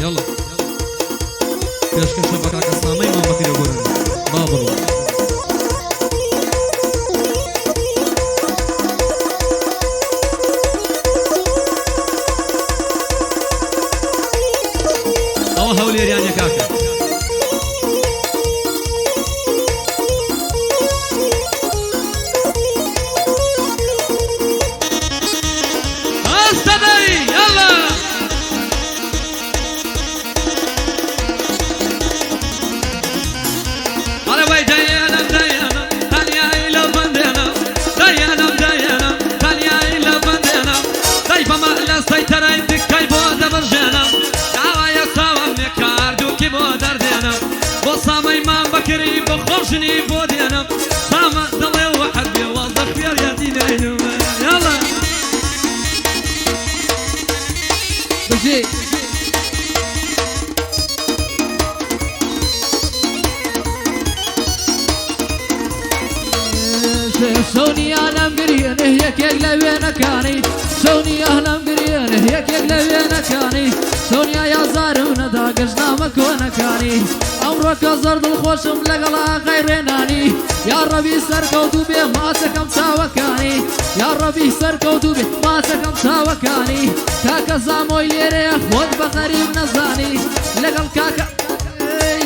يلا كشكش بقى كسامي ما بكير يقولون بابرو أو هولي يعني كاكا بكري بخوشني بودينا سامع ضلي واحد بيوظف في ريادينا يلا بجي شوني انا مقريان هيك يقلبين كاني شوني اهلا مقريان هيك يقلبين كاني شوني يا زارون داقشنا مكون كاني عمرك زرد الخوشم لقلا غيرناني يا ربي سركو دوبي ما سكم ساوكاني يا ربي سركو دوبي ما سكم ساوكاني كاكا زاموي ليري خود بقريب نزاني لقل كاكا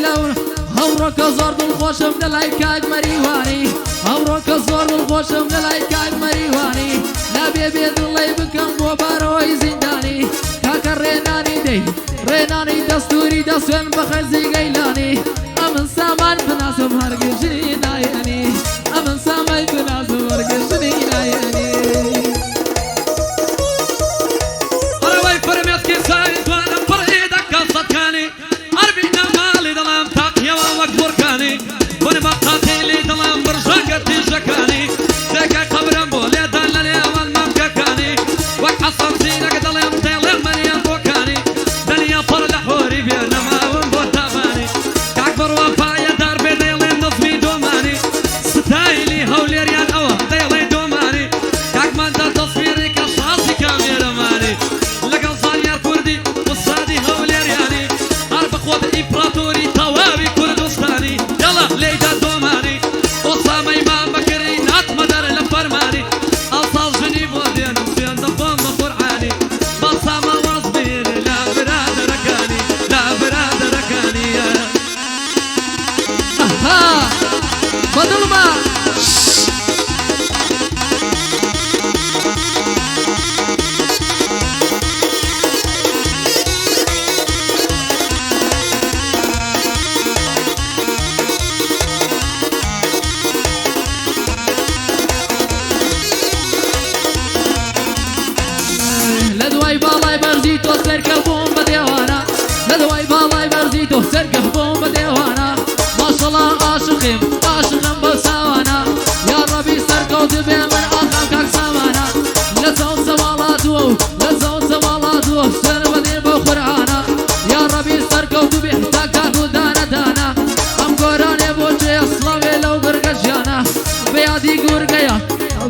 لون عمرك زرد الخوشم للايكاك مريواني عمرك زرد الخوشم للايكاك مريواني نبي بيد الله بكم وباروي زنداني كاكا ريناني دي ريناني دستوري دسوين بخزي قيلاني أمن سامان بناسم هرقشينا يعني أمن سامي بناسم هرقشينا يعني أروي فرميت كيسايد وانا فريدك قصتكاني أربينا مالي دلام تاقيا ومكبور كاني وانا بقاتيلي دلام برشاقتي شكاني ذاك قبرم بولي دلالي أول ممككاني وحصل زينك دلام تيلي مريم بوكاني دنيا فرلح وري بينا ما ونبوتاباني كاكبر وفايا دار بديلي نظمي دوماني ستايلي هولي ريال أوا ديلي دوماني كاك من دا تصويري كشاصي كاميرا ماني لقل صاليار كردي والصادي هولي ريالي أربق وضع إمبراطوري توابي كردستاني يلا ليدا دوماني وصامي ما بكري نات مدار لفرماني أوصال جنيب ودين وسيان دفن قرعاني بصامة وصبيري لا برادة ركاني لا برادة ركاني ها بدل ما لدواي بالاي برزيتو سركة بومبا ديوانا لدواي بالاي برزيتو سركة بومبا ديوانا ما شاء الله عاشقين عاشقين بساوانا يا ربي سركة ودبي من أخام كاك سامانا لزون سوالاتو لزون سوالاتو سنبدين بخرعانا يا ربي سركة ودبي تاكاكو دانا دانا أم قراني بوجي أصلاوي لو برقشانا بيادي قرقيا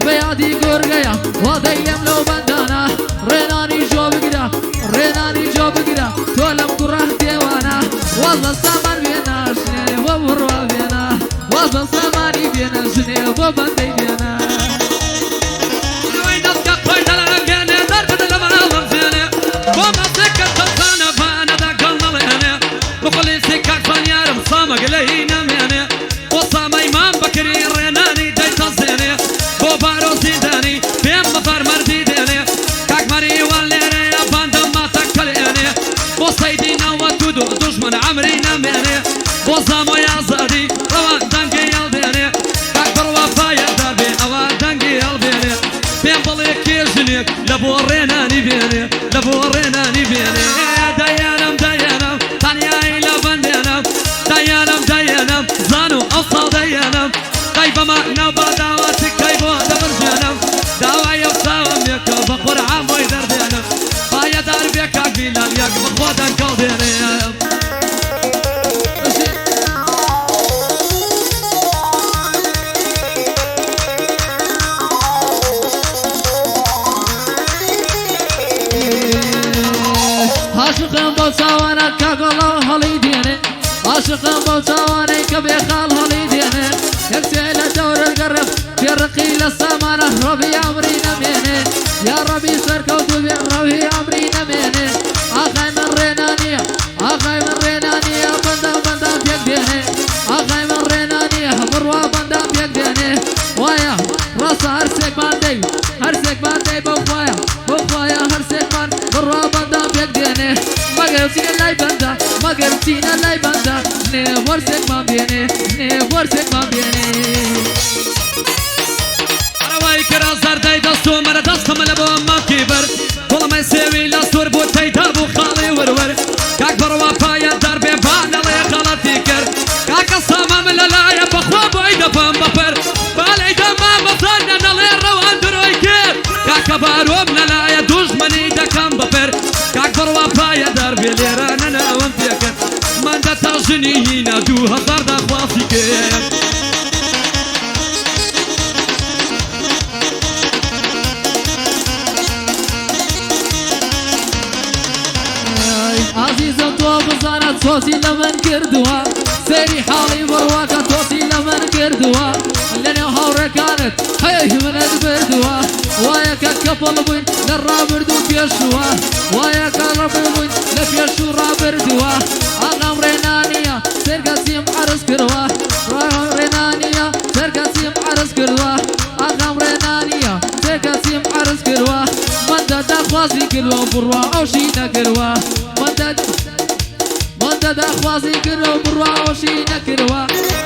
بيادي قرقيا وضيم لو بندانا ريناني جو بقدا ريناني جو بقدا تولم قراه ديوانا والله سامان بينا شنين وبروا بينا والله ساماني بينا شنين وبندي بينا وين دسك طيد الأمكاني ضربة لما ضمسيني وما سكت تصانا فانا دا قلنا لهني بقولي سكك فانيار مصامق لهينا ميني وصامي إمام بكري ريناني جاي تصيني بوبارو سيداني بيم مطار مرديديني كاك مري والليري باندم ما تكليني وصيدينا ودودو دشمن عمرينا ميني وصامو يا زادي روا دنقي يلبيني كاك بروا فايا دابي أوا دنقي يلبيني بيم بليك يجنيك لبو ريناني بيني لبو ريناني بيني ديانم ديانم تانيا إلا بندينم ديانم ديانم زانو أصال ديانم كيف ما نبادواتك كيف دبرجانم داوي وصاوم يك بقر عام ويدردينم بايا دار بيك عقبيلان يك بخواتن كالدينيم عاشقم بۆ چاوانە کاگۆڵەو هەڵی دێنێ عاشقم بۆ چاوانەی کە بێخاڵ هەڵی دێنێ یەکسێ لە دەورە گەڕف فێڕقی لە سامانە ڕەوی ئەمری نەمێنێ یا ڕەبی سەرکەوتو بێ ڕەوی ئەمری نەمێنێ ئاغای من ڕێنانیە ئاغای من ڕێنانیە بەندە بەندە پێک دێنێ ئاغای من ڕێنانیە بڕوا بەندە پێک دێنێ وایە ڕاستە هەرسێکمان دەی هەرسێکمان دەی بەو خوایە هەرسێکمان بڕوا بەندە پێک دێنێ مەگەر چینە لای بەندە مەگەر چینە لای بەندە نێ وەرسێکمان بێنێ نێ وەرسێکمان بێنێ ئەوەی کرا زەردەی دەستۆ مەرە دەستەمە لە بۆ ئەمماکی بەر کوڵەمەی سێوی لە سوور بۆ تەیدا بوو خاڵی وەروەر کاک بڕوا پایە دەربێ بانەڵێ غەڵەتی کرد کاکە سامام لەلایە بەخوا بۆی دەپەم بەپەر بالەی دەما بەزانە نەڵێ ڕەوان درۆی کرد کاکە بارۆم لەلایە دوژمنی دەکەم بەپەر کاک بڕوا پایە دەربێ لێرانە ناوەم پێکرد مەندە تاژنی هینە 2000 داخواسی کرد عزیزم تۆ بزانە تۆسی لە من کردووە سەیری حاڵی بڕواکە تۆسی لە من کردووە لەنێو هاوڕێکانت هەیە منت بردووە وایە کە کەپڵ بووین لە ڕابرد و پێشووە وایە کە ڕەبڵ بووین لە پێش و ڕابردووە ئاغام ڕێنانیە سەرکەسیم عەرز کردوە ڕێنانیە سەرکەسیم عەرز کردوە ئاغام ڕێنانیە سەرکەسیم عەرز کردوە مەندە داخوازی کردوە بڕوا ئەوشی نەکردوە مەندە داخوازی کردوە بڕوا ئەوشی نەکردوە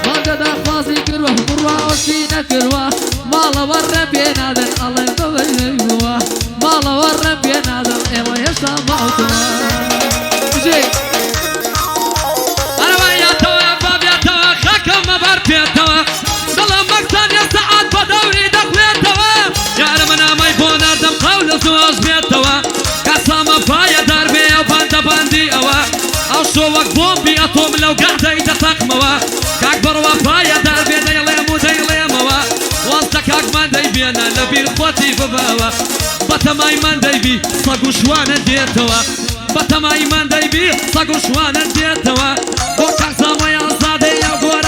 مەندە داخوازی کردوە بڕوا ئەوشی نەکردوە ماڵەوە ڕێم پێ نادەن ئەڵێن بەوەی نەبووە ماڵەوە ڕێم پێ نادەن ئێوە هێشتا ماڵتوە ئەرەوەیاتەوە بابێتەوە خەکەم مەبەر پێتەوە دڵم مەکسان یە سەعات بە دەوری دەخوێتەوە یارە منامەی بۆ ناردەم قەو لە زۆش بێتەوە کەسامە پایە دەربێ ئەو بەندە بەندی ئەوە ئەو شۆ وەک بۆمبی ئەتۆم لەو گەردەی دەتەقمەوە کاک بڕوا پایە دەربێ دەیڵێم و دەیڵێمەوە وەستە کاکمان دەیبێنە لە بیر خۆتی ببەوە بەتەمای من دەیبی سەگ و شوانە دێتەوە بەتەمای من دەیبی سەگ و شوانە دێتەوە بۆ کاک زامەی ئازادەی ئەو گۆرە